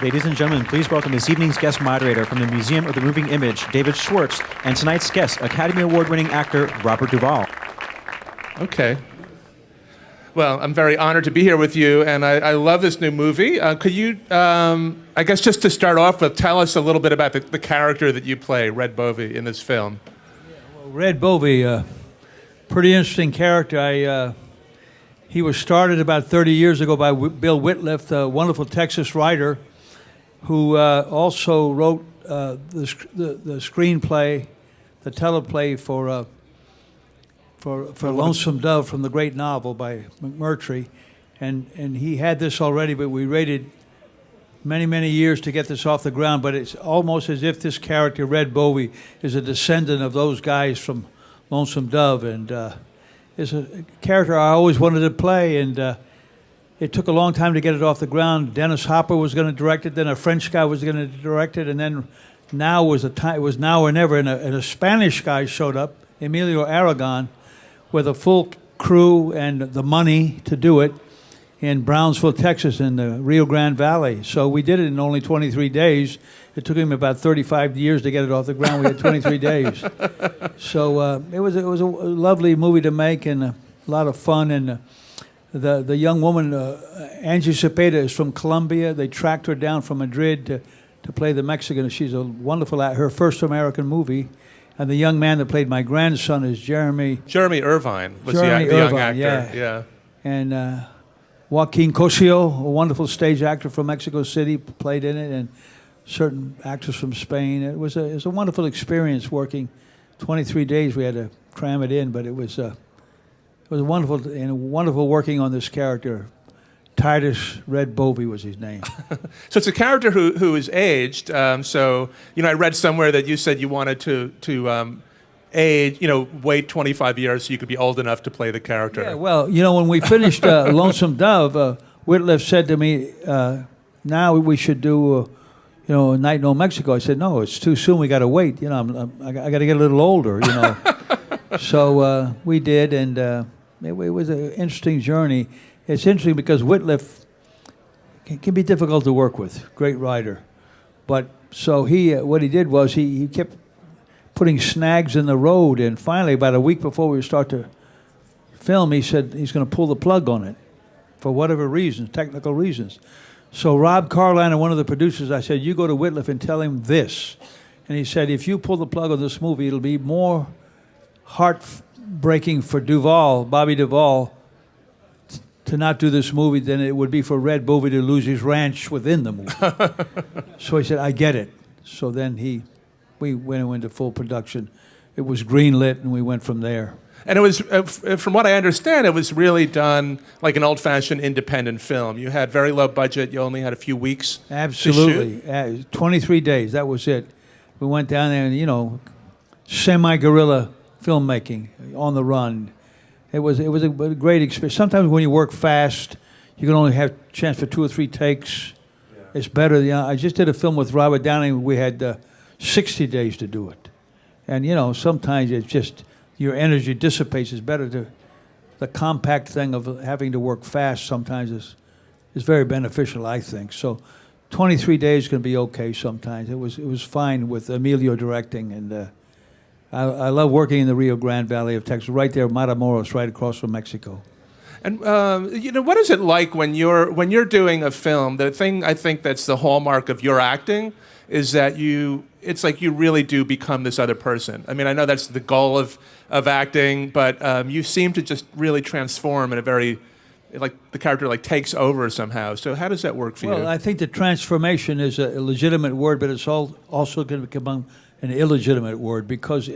Ladies and gentlemen, please welcome this evening's guest moderator from the Museum of the Moving Image, David Schwartz, and tonight's guest, Academy Award-winning actor Robert Duvall. Okay. Well, I'm very honored to be here with you, and I love this new movie. Could you, I guess just to start off with, tell us a little bit about the character that you play, Red Bovie, in this film? Well, Red Bovie, pretty interesting character. He was started about 30 years ago by Bill Whitliff, the wonderful Texas writer, who also wrote the screenplay, the teleplay for Lonesome Dove from the great novel by McMurtry. And he had this already, but we waited many, many years to get this off the ground. But it's almost as if this character, Red Bovie, is a descendant of those guys from Lonesome Dove. And it's a character I always wanted to play, and it took a long time to get it off the ground. Dennis Hopper was going to direct it, then a French guy was going to direct it, and then now was the time. It was now or never, and a Spanish guy showed up, Emilio Aragón, with a full crew and the money to do it in Brownsville, Texas, in the Rio Grande Valley. So we did it in only 23 days. It took him about 35 years to get it off the ground. We had 23 days. So it was a lovely movie to make and a lot of fun. And the young woman, Angie Cepeda, is from Colombia. They tracked her down from Madrid to play the Mexican. She's a wonderful actor. Her first American movie. And the young man that played my grandson is Jeremy Irvine was the young actor. Yeah. And Joaquin Cosio, a wonderful stage actor from Mexico City, played in it, and certain actors from Spain. It was a wonderful experience working 23 days. We had to cram it in, but it was wonderful working on this character. Titus Red Bovie was his name. So it's a character who is aged. So I read somewhere that you said you wanted to age, wait 25 years so you could be old enough to play the character. Yeah, well, when we finished Lonesome Dove, Whitliff said to me, now we should do, A Night in Old Mexico. I said, no, it's too soon. We got to wait. I got to get a little older, So we did, and it was an interesting journey. It's interesting because Whitliff can be difficult to work with, great writer. But so what he did was he kept putting snags in the road, and finally, about a week before we would start to film, he said he's going to pull the plug on it for whatever reasons, technical reasons. So Rob Carline, one of the producers, I said, you go to Whitliff and tell him this. And he said, if you pull the plug on this movie, it'll be more heartbreaking for Bobby Duvall, to not do this movie than it would be for Red Bovie to lose his ranch within the movie. So he said, I get it. So then we went into full production. It was greenlit, and we went from there. And it was, from what I understand, it was really done like an old-fashioned independent film. You had very low budget. You only had a few weeks. Absolutely. To shoot. 23 days, that was it. We went down there and, semi-guerrilla filmmaking, on the run. It was a great experience. Sometimes when you work fast, you can only have a chance for 2 or 3 takes. Yeah. It's better. I just did a film with Robert Duvall. We had 60 days to do it. And, sometimes it's just your energy dissipates. It's better the compact thing of having to work fast sometimes is very beneficial, I think. So 23 days can be okay sometimes. It was fine with Emilio directing, and I love working in the Rio Grande Valley of Texas, right there, Matamoros, right across from Mexico. And what is it like when you're doing a film? The thing I think that's the hallmark of your acting is that it's like you really do become this other person. I mean, I know that's the goal of acting, but you seem to just really transform in a very, like the character takes over somehow. So how does that work for you? Well, I think the transformation is a legitimate word, but it's also going to become an illegitimate word because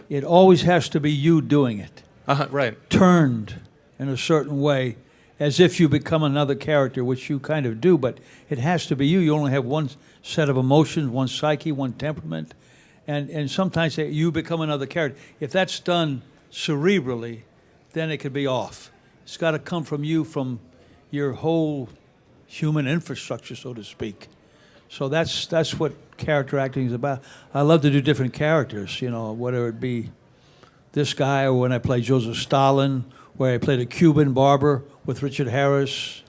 it always has to be you doing it. Right. Turned in a certain way, as if you become another character, which you kind of do, but it has to be you. You only have one set of emotions, one psyche, one temperament, and sometimes you become another character. If that's done cerebrally, then it could be off. It's got to come from you, from your whole human infrastructure, so to speak. So that's what character acting is about. I love to do different characters, whether it be this guy or when I play Joseph Stalin, where I played a Cuban barber with Richard Harris,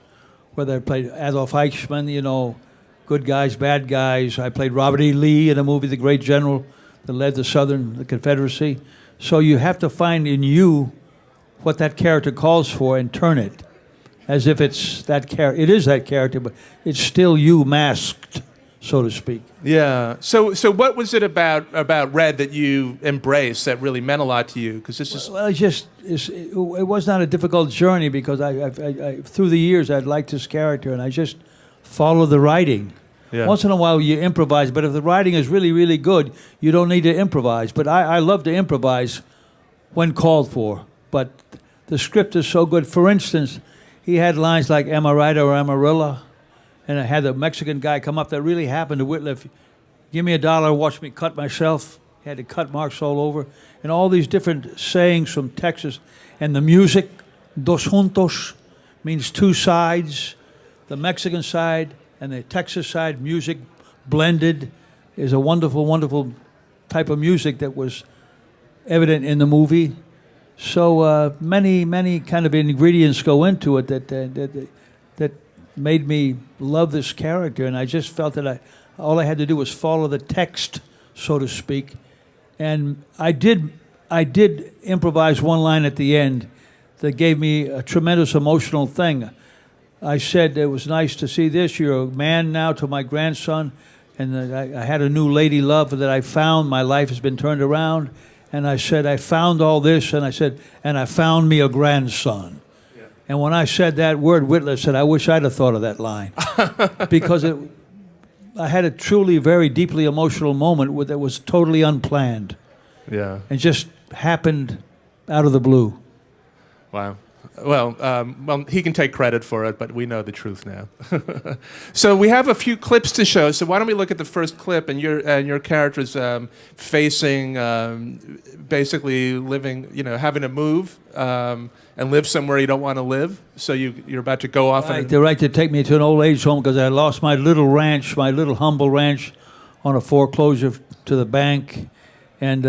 whether I played Adolf Eichmann, good guys, bad guys. I played Robert E. Lee in a movie, The Great General, that led the Confederacy. So you have to find in you what that character calls for and turn it as if it's that character. It is that character, but it's still you masked, so to speak. Yeah. So what was it about Red that you embraced that really meant a lot to you? Because this is Well, it was not a difficult journey because I through the years I'd liked this character and I just followed the writing. Yeah. Once in a while you improvise, but if the writing is really, really good, you don't need to improvise. But I love to improvise when called for. But the script is so good. For instance, he had lines like "Am I right or Amarilla?" And I had a Mexican guy come up that really happened to Whitliff. Give me $1, watch me cut myself. He had the cut marks all over. And all these different sayings from Texas. And the music, dos juntos, means two sides. The Mexican side and the Texas side, music blended, is a wonderful, wonderful type of music that was evident in the movie. So many, many kind of ingredients go into it that made me love this character, and I just felt that all I had to do was follow the text, so to speak. And I did improvise one line at the end that gave me a tremendous emotional thing. I said, it was nice to see this. You're a man now to my grandson, and I had a new lady love that I found. My life has been turned around. And I said, I found all this, and I said, and I found me a grandson. And when I said that word, Whitler said, I wish I'd have thought of that line. Because I had a truly very deeply emotional moment that was totally unplanned. Yeah. And just happened out of the blue. Wow. Well, he can take credit for it, but we know the truth now. So we have a few clips to show. So why don't we look at the first clip and your character's facing, basically living, having to move and live somewhere you don't want to live. So you're about to go off. Right, they're right to take me to an old age home because I lost my little ranch, my little humble ranch, on a foreclosure to the bank, and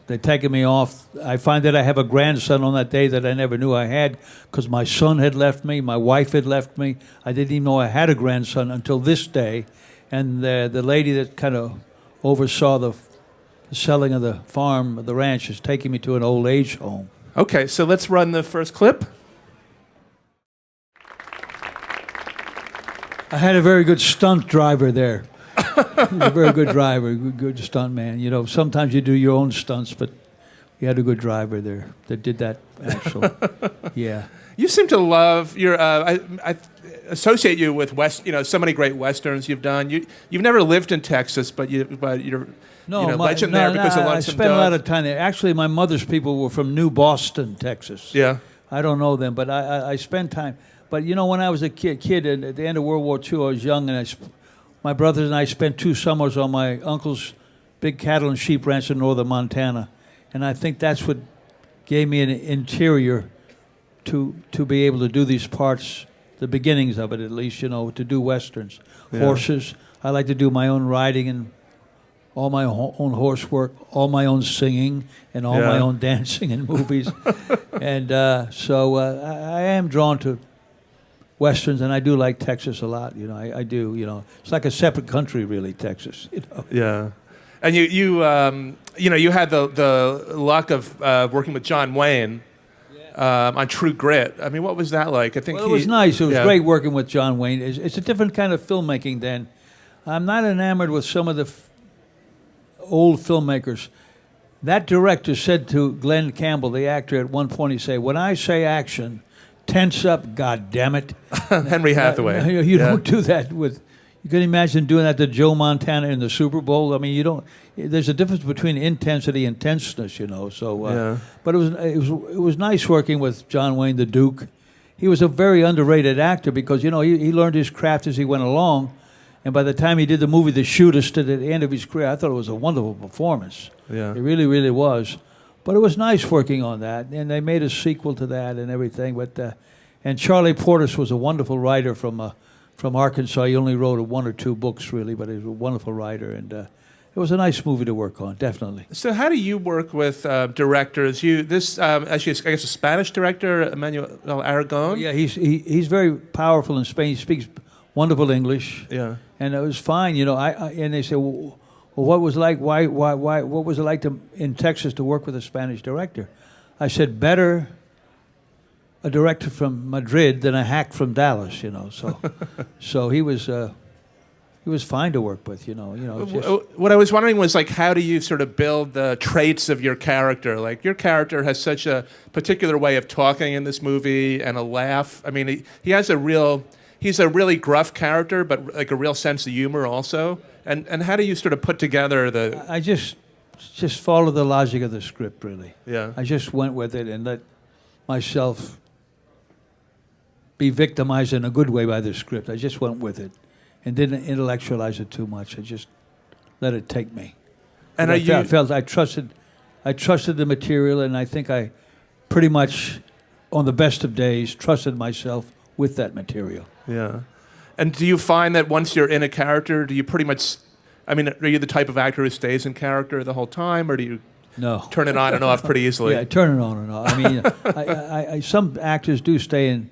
they're taking me off. I find that I have a grandson on that day that I never knew I had because my son had left me, my wife had left me. I didn't even know I had a grandson until this day. And the lady that kind of oversaw the selling of the farm, the ranch, is taking me to an old age home. Okay, so let's run the first clip. I had a very good stunt driver there. He was a very good driver, good stunt man. Sometimes you do your own stunts, but you had a good driver there that did that actually. Yeah. You seem to love your. I associate you with so many great westerns you've done. You've never lived in Texas, but you're legend there because of Lonesome I spent a lot of time there. Actually, my mother's people were from New Boston, Texas. Yeah. I don't know them, but I spent time. But when I was a kid, and at the end of World War II, I was young, and my brothers and I spent 2 summers on my uncle's big cattle and sheep ranch in northern Montana. And I think that's what gave me an interior to be able to do these parts, the beginnings of it at least, to do westerns. Yeah. Horses. I like to do my own riding and all my own horse work, all my own singing, and all my own dancing in movies. And so I am drawn to westerns, and I do like Texas a lot. I do. It's like a separate country, really, Texas. Yeah, and you had the luck of working with John Wayne on True Grit. I mean, what was that like? I think it was nice. It was great working with John Wayne. It's a different kind of filmmaking then. I'm not enamored with some of the old filmmakers. That director said to Glenn Campbell, the actor, at one point, he said, "When I say action, tense up, goddammit." Henry Hathaway. You don't do that with. You can imagine doing that to Joe Montana in the Super Bowl. I mean, you don't. There's a difference between intensity and tenseness, So, but it was nice working with John Wayne, the Duke. He was a very underrated actor because he learned his craft as he went along, and by the time he did the movie The Shootist at the end of his career, I thought it was a wonderful performance. Yeah, it really, really was. But it was nice working on that, and they made a sequel to that and everything. But and Charlie Portis was a wonderful writer from Arkansas. He only wrote 1 or 2 books, really, but he was a wonderful writer, and it was a nice movie to work on, definitely. So how do you work with directors? Actually, I guess a Spanish director, Emilio Aragón? Yeah, he's very powerful in Spain. He speaks wonderful English, Yeah. and it was fine. And they said, well, what was it like? What was it like in Texas to work with a Spanish director? I said, better a director from Madrid than a hack from Dallas. So so he was fine to work with. What I was wondering was, like, how do you sort of build the traits of your character? Like, your character has such a particular way of talking in this movie and a laugh. I mean, he's a really gruff character, but like a real sense of humor also. And how do you sort of put together the... I just followed the logic of the script, really. Yeah. I just went with it and let myself be victimized in a good way by the script. I just went with it and didn't intellectualize it too much. I just let it take me. And I felt I trusted the material, and I think I pretty much, on the best of days, trusted myself with that material. Yeah. And do you find that once you're in a character, do you pretty much... I mean, are you the type of actor who stays in character the whole time, or do you turn it on and off pretty easily? Yeah, I turn it on and off. I mean, I some actors do stay in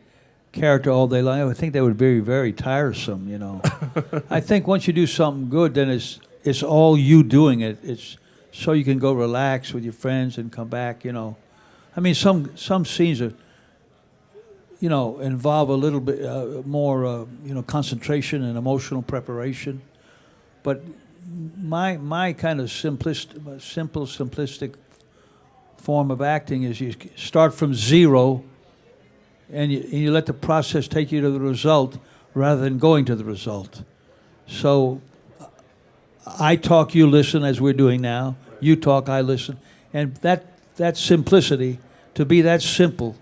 character all day long. I would think that would be very, very tiresome, I think once you do something good, then it's all you doing it. It's so you can go relax with your friends and come back, I mean, some scenes are, involve a little bit more, concentration and emotional preparation. But my kind of simplistic form of acting is you start from zero, and you let the process take you to the result rather than going to the result. So I talk, you listen, as we're doing now. You talk, I listen. And that simplicity, to be that simple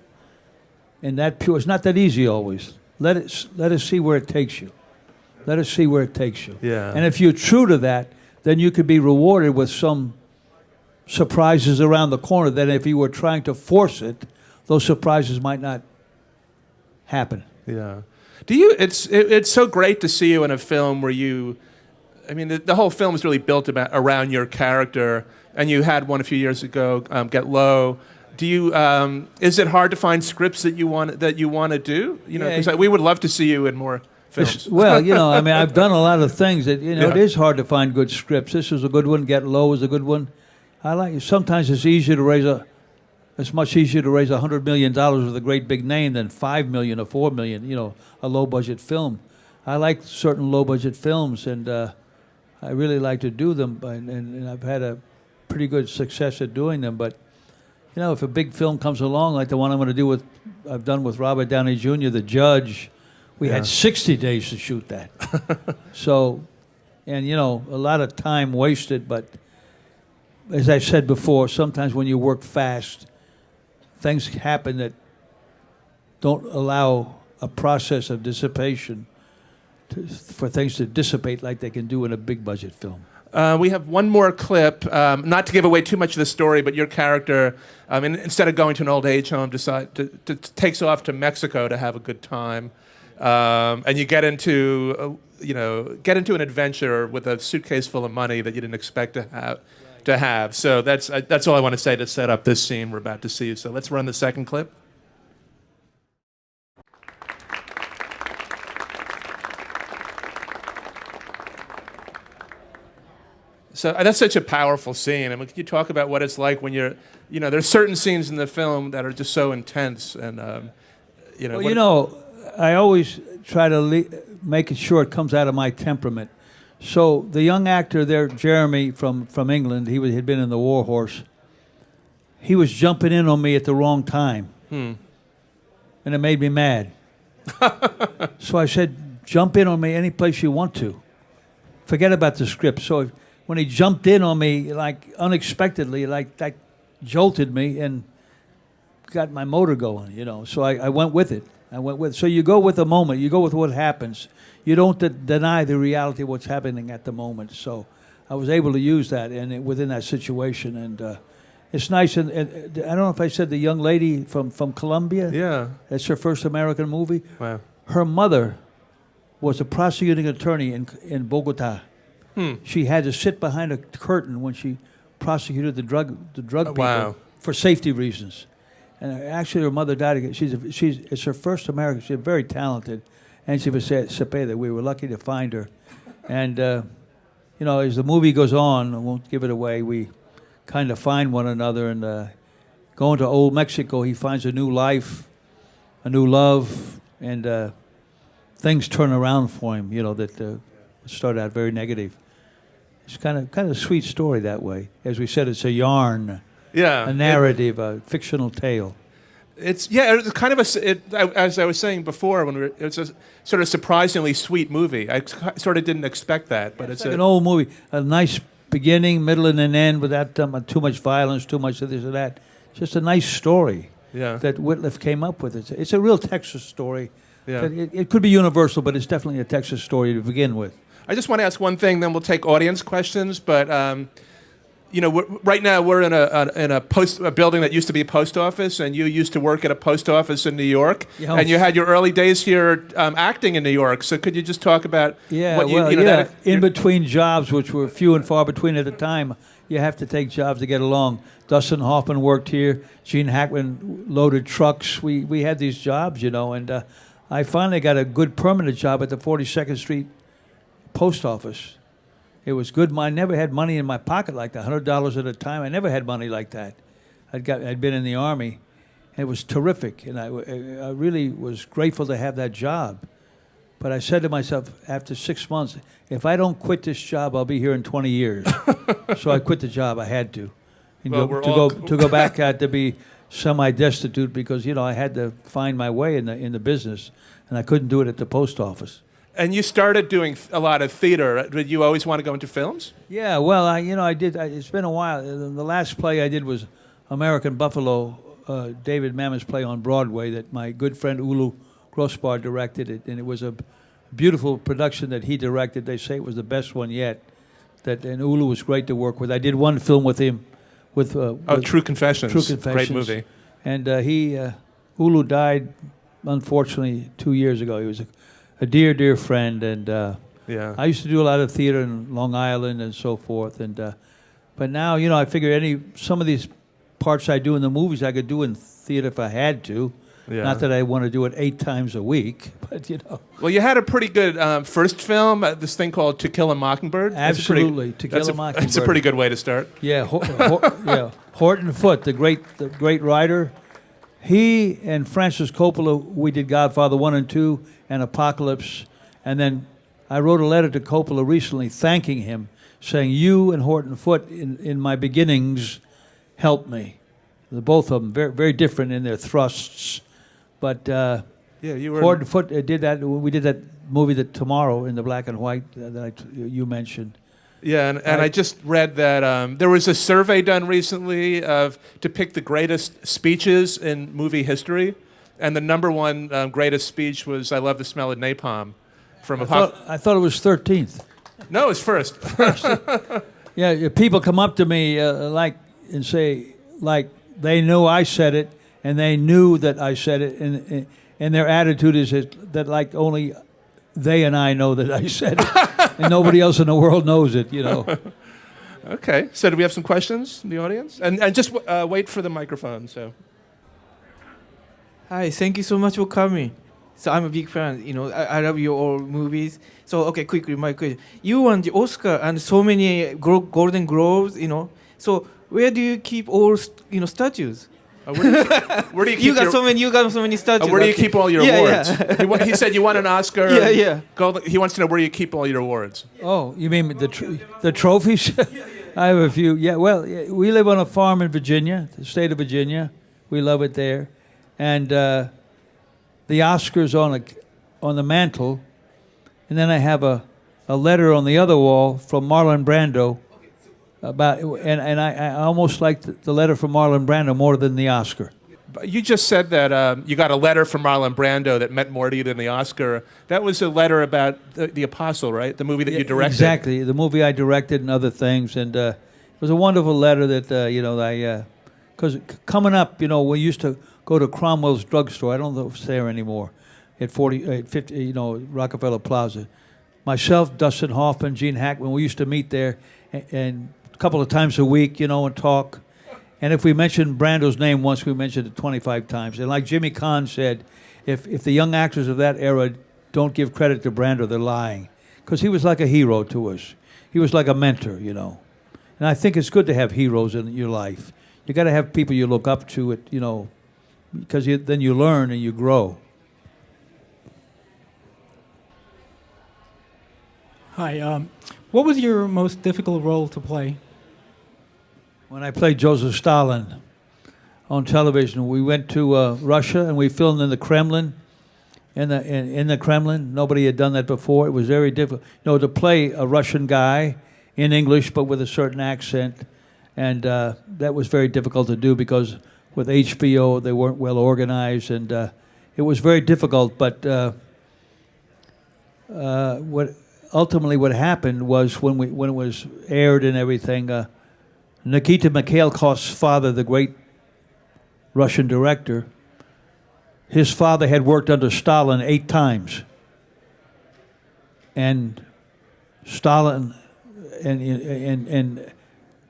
and that pure, it's not that easy always. Let us see where it takes you. Let us see where it takes you. Yeah. And if you're true to that, then you could be rewarded with some surprises around the corner that if you were trying to force it, those surprises might not happen. Yeah. It's so great to see you in a film where the whole film is really built around your character, and you had one a few years ago, Get Low. Is it hard to find scripts that you want to do? Because we would love to see you in more films. I've done a lot of things that, it is hard to find good scripts. This was a good one. Get Low was a good one. I like it. Sometimes it's much easier to raise $100 million with a great big name than $5 million or $4 million, a low budget film. I like certain low budget films, and I really like to do them, and I've had a pretty good success at doing them. But if a big film comes along like the one I've done with Robert Downey Jr., The Judge, we had 60 days to shoot that. So, and a lot of time wasted. But as I said before, sometimes when you work fast, things happen that don't allow a process of dissipation for things to dissipate like they can do in a big budget film. We have one more clip, not to give away too much of the story, but your character, instead of going to an old age home, takes off to Mexico to have a good time, and you get into an adventure with a suitcase full of money that you didn't expect to have. So that's all I want to say to set up this scene we're about to see. So let's run the second clip. So that's such a powerful scene. Can you talk about what it's like when you're, there's certain scenes in the film that are just so intense, and I always try to make sure it comes out of my temperament. So the young actor there, Jeremy from England, he'd been in the War Horse. He was jumping in on me at the wrong time, and it made me mad. So I said, "Jump in on me any place you want to. Forget about the script." So when he jumped in on me, like unexpectedly, like that jolted me and got my motor going, So I went with it. So you go with the moment. You go with what happens. You don't deny the reality of what's happening at the moment. So I was able to use that within that situation, and it's nice. And I don't know if I said the young lady from Colombia. Yeah, that's her first American movie. Wow. Her mother was a prosecuting attorney in Bogota. She had to sit behind a curtain when she prosecuted the drug people for safety reasons. And actually, her mother died. It's her first American. She's very talented, Angie Cepeda. We were lucky to find her. And, as the movie goes on, I won't give it away, we kind of find one another. And going to old Mexico, he finds a new life, a new love, and things turn around for him, that started out very negative. It's kind of a sweet story that way. As we said, it's a yarn, a narrative, a fictional tale. It's kind of as I was saying before, it's a sort of surprisingly sweet movie. I sort of didn't expect that, but it's like an old movie, a nice beginning, middle, and an end without too much violence, too much of this or that. Just a nice story that Whitliff came up with. It's a real Texas story. Yeah. It could be universal, but it's definitely a Texas story to begin with. I just want to ask one thing, then we'll take audience questions. But right now we're in a building that used to be a post office, and you used to work at a post office in New York, and you had your early days here acting in New York. So could you just talk about in between jobs, which were few and far between at the time, you have to take jobs to get along. Dustin Hoffman worked here. Gene Hackman loaded trucks. We had these jobs, and I finally got a good permanent job at the 42nd Street post office. It was good. I never had money in my pocket like that, $100 at a time. I never had money like that. I'd been in the Army. It was terrific, and I really was grateful to have that job. But I said to myself, after 6 months, if I don't quit this job, I'll be here in 20 years. So I quit the job. I had to. And to go back, I had to be semi-destitute because, I had to find my way in the business, and I couldn't do it at the post office. And you started doing a lot of theater. Did you always want to go into films? Yeah, well, I did. It's been a while. The last play I did was American Buffalo, David Mamet's play on Broadway that my good friend Ulu Grossbar directed it, and it was a beautiful production that he directed. They say it was the best one yet. And Ulu was great to work with. I did one film with him, with True Confessions. True Confessions. Great movie. And Ulu died, unfortunately, 2 years ago. He was a dear, dear friend, and I used to do a lot of theater in Long Island and so forth. And but now, I figure some of these parts I do in the movies I could do in theater if I had to. Yeah. Not that I want to do it 8 times a week, but Well, you had a pretty good first film, this thing called To Kill a Mockingbird. Absolutely, To Kill a Mockingbird. That's a pretty good way to start. Yeah, Horton Foote, the great writer. He and Francis Coppola, we did Godfather 1 and 2 and Apocalypse, and then I wrote a letter to Coppola recently thanking him, saying, you and Horton Foote in my beginnings helped me. The both of them, very, very different in their thrusts. But you were Horton Foote did that. We did that movie Tomorrow in the black and white that you mentioned. Yeah, and I just read that there was a survey done recently to pick the greatest speeches in movie history, and the number one greatest speech was "I love the smell of napalm." I thought it was 13th. No, it's first. Yeah, people come up to me and say they knew I said it, and they knew that I said it, and their attitude is that only they and I know that I said it, and nobody else in the world knows it, Okay, so do we have some questions from the audience? And just wait for the microphone. So. Hi, thank you so much for coming. So I'm a big fan. I love your all movies. So okay, quickly, my question: you won the Oscar and so many Golden Globes. So where do you keep all statues? Where do you keep you got so many statues. Where do you keep all your awards? Yeah. He said you won an Oscar. Yeah. He wants to know where you keep all your awards. Oh, you mean the trophies? I have a few. Yeah, well, we live on a farm in Virginia, the state of Virginia. We love it there. And the Oscars on the mantle. And then I have a letter on the other wall from Marlon Brando. And I almost liked the letter from Marlon Brando more than the Oscar. You just said that you got a letter from Marlon Brando that meant more to you than the Oscar. That was a letter about the Apostle, right? The movie that you directed. Exactly, the movie I directed and other things. And it was a wonderful letter that, because coming up, we used to go to Cromwell's drugstore. I don't know if it's there anymore, at 50, Rockefeller Plaza. Myself, Dustin Hoffman, Gene Hackman, we used to meet there and a couple of times a week, and talk. And if we mentioned Brando's name once, we mentioned it 25 times. And like Jimmy Kahn said, if the young actors of that era don't give credit to Brando, they're lying. Because he was like a hero to us. He was like a mentor, you know. And I think it's good to have heroes in your life. You got to have people you look up to, you know, because then you learn and you grow. Hi. What was your most difficult role to play? When I played Joseph Stalin on television, we went to Russia and we filmed in the Kremlin. In the Kremlin, nobody had done that before. It was very difficult, you know, to play a Russian guy in English but with a certain accent, and that was very difficult to do because with HBO they weren't well organized, and it was very difficult. But what happened was when it was aired and everything, Nikita Mikhailkov's father, the great Russian director, his father had worked under Stalin 8 times, and Stalin and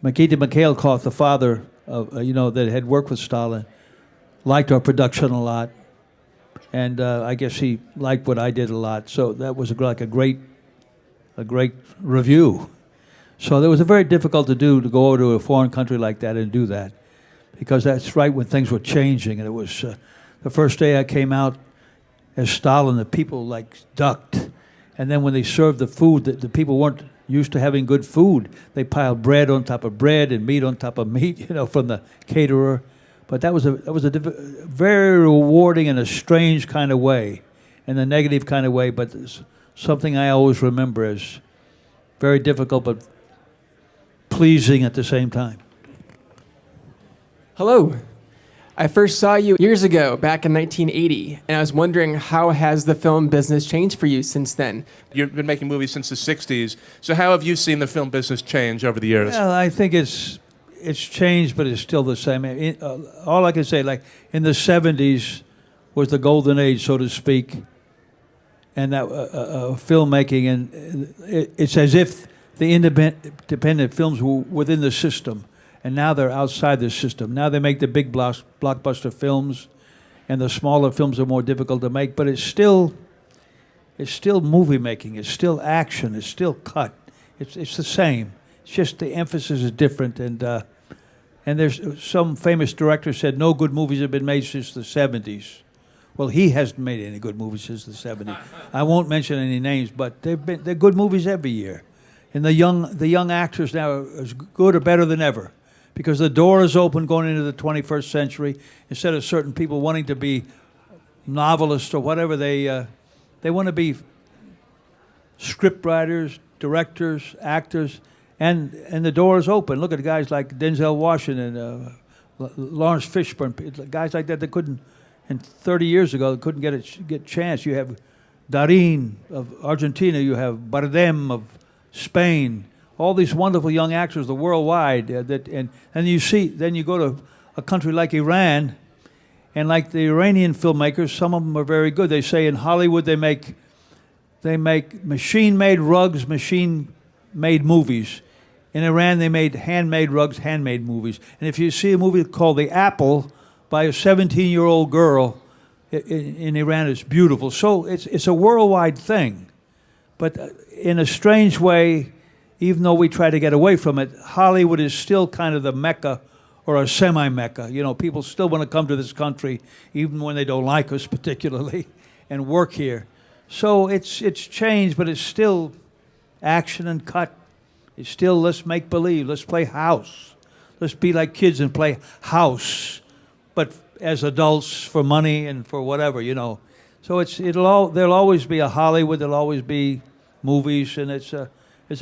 Nikita Mikhailkov, the father of that had worked with Stalin, liked our production a lot, and I guess he liked what I did a lot. So that was like a great review. So it was very difficult to go over to a foreign country like that and do that, because that's right when things were changing, and it was. The first day I came out as Stalin, the people like ducked. And then when they served the food, the people weren't used to having good food. They piled bread on top of bread and meat on top of meat, you know, from the caterer. But that was a very rewarding in a strange kind of way, in a negative kind of way. But it's something I always remember as very difficult but pleasing at the same time. Hello. I first saw you years ago, back in 1980, and I was wondering, how has the film business changed for you since then? You've been making movies since the 60s, so how have you seen the film business change over the years? Well, I think it's changed, but it's still the same. All I can say, like, in the 70s was the golden age, so to speak, and that filmmaking, and it's as if the independent films were within the system. And now they're outside the system. Now they make the big blockbuster films, and the smaller films are more difficult to make. But it's still movie making. It's still action. It's still cut. It's the same. It's just the emphasis is different. And there's some famous director said no good movies have been made since the 70s. Well, he hasn't made any good movies since the 70s. I won't mention any names, but they're good movies every year. And the young actors now are as good or better than ever. Because the door is open going into the 21st century. Instead of certain people wanting to be novelists or whatever, they want to be script writers, directors, actors, and the door is open. Look at guys like Denzel Washington, Lawrence Fishburne, guys like that couldn't, and 30 years ago, they couldn't get a chance. You have Darín of Argentina, you have Bardem of Spain. All these wonderful young actors, the worldwide, and then you go to a country like Iran, and like the Iranian filmmakers, some of them are very good. They say in Hollywood they make machine-made rugs, machine-made movies. In Iran they made handmade rugs, handmade movies. And if you see a movie called The Apple by a 17-year-old girl in Iran, it's beautiful. So it's a worldwide thing, but in a strange way. Even though we try to get away from it, Hollywood is still kind of the Mecca or a semi-Mecca. You know, people still want to come to this country, even when they don't like us particularly, and work here. So it's changed, but it's still action and cut. It's still let's make believe, let's play house. Let's be like kids and play house, but as adults for money and for whatever, you know. So there'll always be a Hollywood, there'll always be movies, and it's a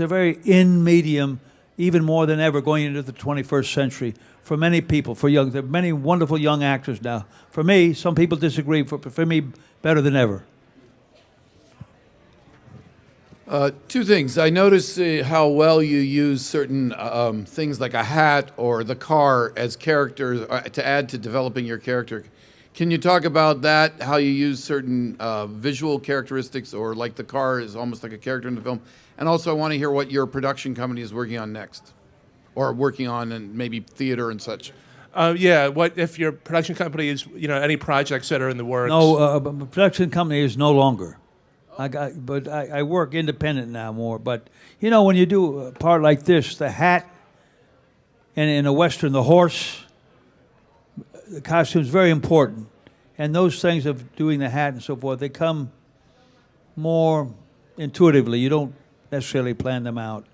very in medium, even more than ever going into the 21st century for many people, there are many wonderful young actors now. For me, some people disagree, for me, better than ever. Two things. I notice how well you use certain things like a hat or the car as characters to add to developing your character. Can you talk about that, how you use certain visual characteristics, or like the car is almost like a character in the film? And also I want to hear what your production company is working on next, or working on in maybe theater and such. Yeah, what if your production company is, any projects that are in the works? No, production company is no longer. I work independent now more. But you know, when you do a part like this, the hat, and in a western, the horse, the costume is very important, and those things of doing the hat and so forth, they come more intuitively. You don't necessarily plan them out.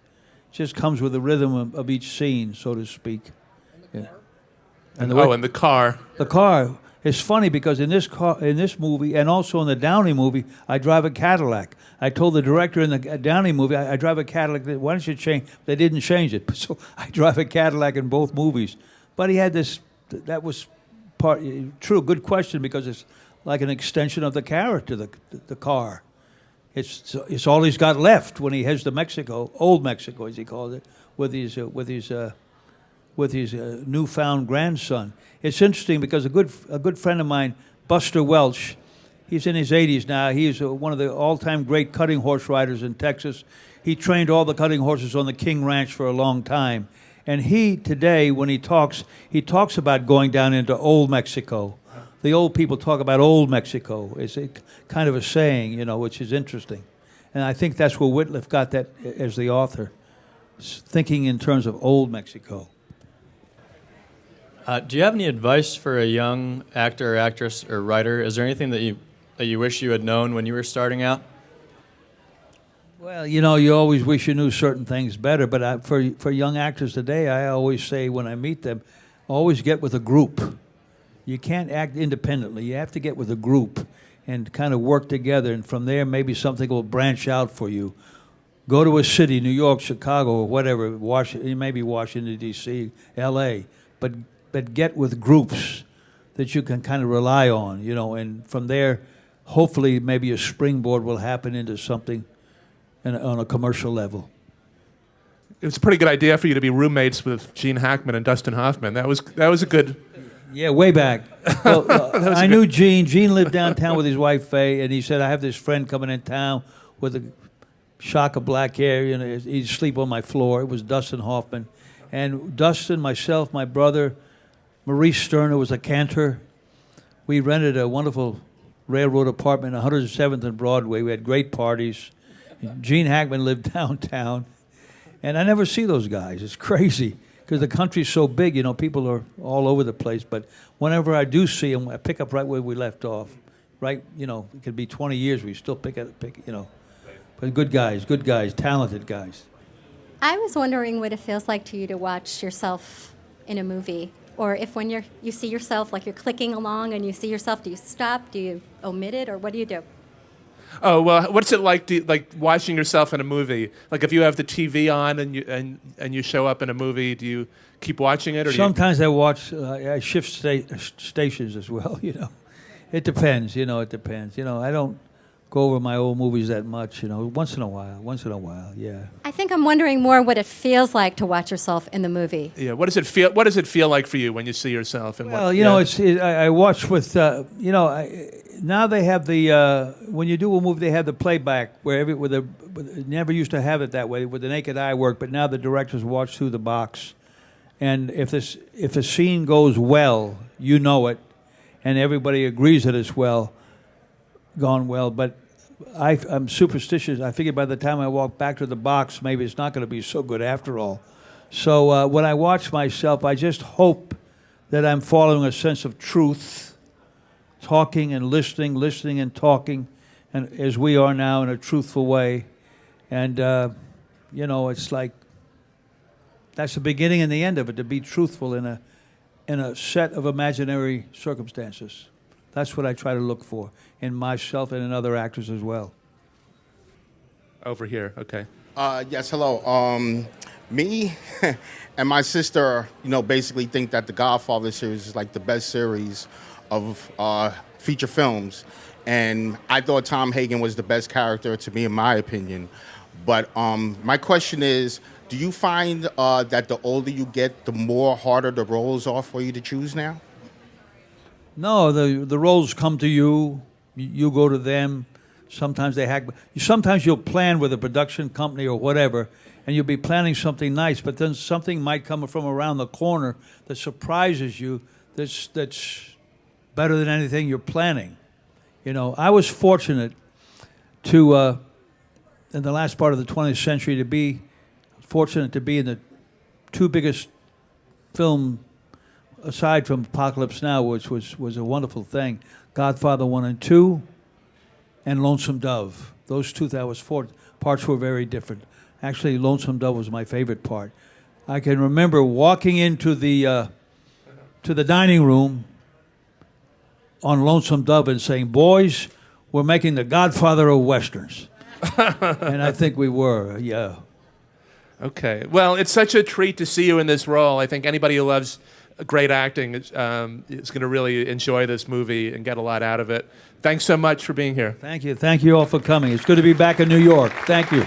It just comes with the rhythm of each scene, so to speak. Yeah. And the car. The car. It's funny because in this movie, and also in the Downey movie, I drive a Cadillac. I told the director in the Downey movie, I drive a Cadillac. Why don't you change? They didn't change it, so I drive a Cadillac in both movies. But he had this. That was true. Good question, because it's like an extension of the character, the car. It's all he's got left when he heads to Mexico, old Mexico as he calls it, with his newfound grandson. It's interesting because a good friend of mine, Buster Welch, he's in his 80s now. He's one of the all-time great cutting horse riders in Texas. He trained all the cutting horses on the King Ranch for a long time. And he, today, when he talks about going down into old Mexico. The old people talk about old Mexico. It's a kind of a saying, you know, which is interesting. And I think that's where Whitliff got that as the author, thinking in terms of old Mexico. Do you have any advice for a young actor or actress or writer? Is there anything that you wish you had known when you were starting out? Well, you know, you always wish you knew certain things better. But for young actors today, I always say when I meet them, always get with a group. You can't act independently. You have to get with a group and kind of work together. And from there, maybe something will branch out for you. Go to a city, New York, Chicago, or whatever, maybe Washington, D.C., L.A., but get with groups that you can kind of rely on, you know, and from there, hopefully maybe a springboard will happen into something on a commercial level. It was a pretty good idea for you to be roommates with Gene Hackman and Dustin Hoffman. That was a good... Yeah, way back. Well, I knew Gene. Gene lived downtown with his wife, Faye, and he said, I have this friend coming in town with a shock of black hair. You know, he'd sleep on my floor. It was Dustin Hoffman. And Dustin, myself, my brother, Maurice Stern, who was a cantor, we rented a wonderful railroad apartment, 107th and Broadway. We had great parties. Gene Hackman lived downtown. And I never see those guys. It's crazy because the country's so big, you know, people are all over the place. But whenever I do see them, I pick up right where we left off. Right, you know, it could be 20 years, we still pick, you know. But good guys, talented guys. I was wondering what it feels like to you to watch yourself in a movie. Or if when you see yourself, like you're clicking along and you see yourself, do you stop? Do you omit it? Or what do you do? Oh, well, what's it like watching yourself in a movie? Like if you have the TV on and you show up in a movie, do you keep watching it? Or sometimes I watch, I shift stations as well, you know. It depends, you know, it depends. You know, I don't go over my old movies that much, you know, once in a while, yeah. I think I'm wondering more what it feels like to watch yourself in the movie. Yeah, what does it feel like for you when you see yourself? And well, you know, I watch with, you know, now they have the, when you do a movie, they have the playback where never used to have it that way with the naked eye work, but now the directors watch through the box. And if a scene goes well, you know it, and everybody agrees that it's gone well, but I'm superstitious. I figure by the time I walk back to the box, maybe it's not going to be so good after all. So when I watch myself, I just hope that I'm following a sense of truth, talking and listening and talking, and as we are now in a truthful way. And, you know, it's like that's the beginning and the end of it, to be truthful in a set of imaginary circumstances. That's what I try to look for in myself and in other actors as well. Over here, okay. Yes, hello. Me and my sister, you know, basically think that the Godfather series is like the best series of feature films. And I thought Tom Hagen was the best character, to me, in my opinion. But my question is, do you find that the older you get, the more harder the roles are for you to choose now? No, the roles come to you. You go to them. Sometimes they hack. Sometimes you'll plan with a production company or whatever, and you'll be planning something nice, but then something might come from around the corner that surprises you. That's better than anything you're planning. You know, I was fortunate. to, in the last part of the 20th century, to be fortunate to be in the two biggest film, aside from Apocalypse Now, which was a wonderful thing, Godfather 1 and 2, and Lonesome Dove. Those two, that was four parts were very different. Actually, Lonesome Dove was my favorite part. I can remember walking into the dining room on Lonesome Dove and saying, "Boys, we're making the Godfather of Westerns." And I think we were, yeah. Okay. Well, it's such a treat to see you in this role. I think anybody who loves great acting is going to really enjoy this movie and get a lot out of it. Thanks so much for being here. Thank you. Thank you all for coming. It's good to be back in New York. Thank you.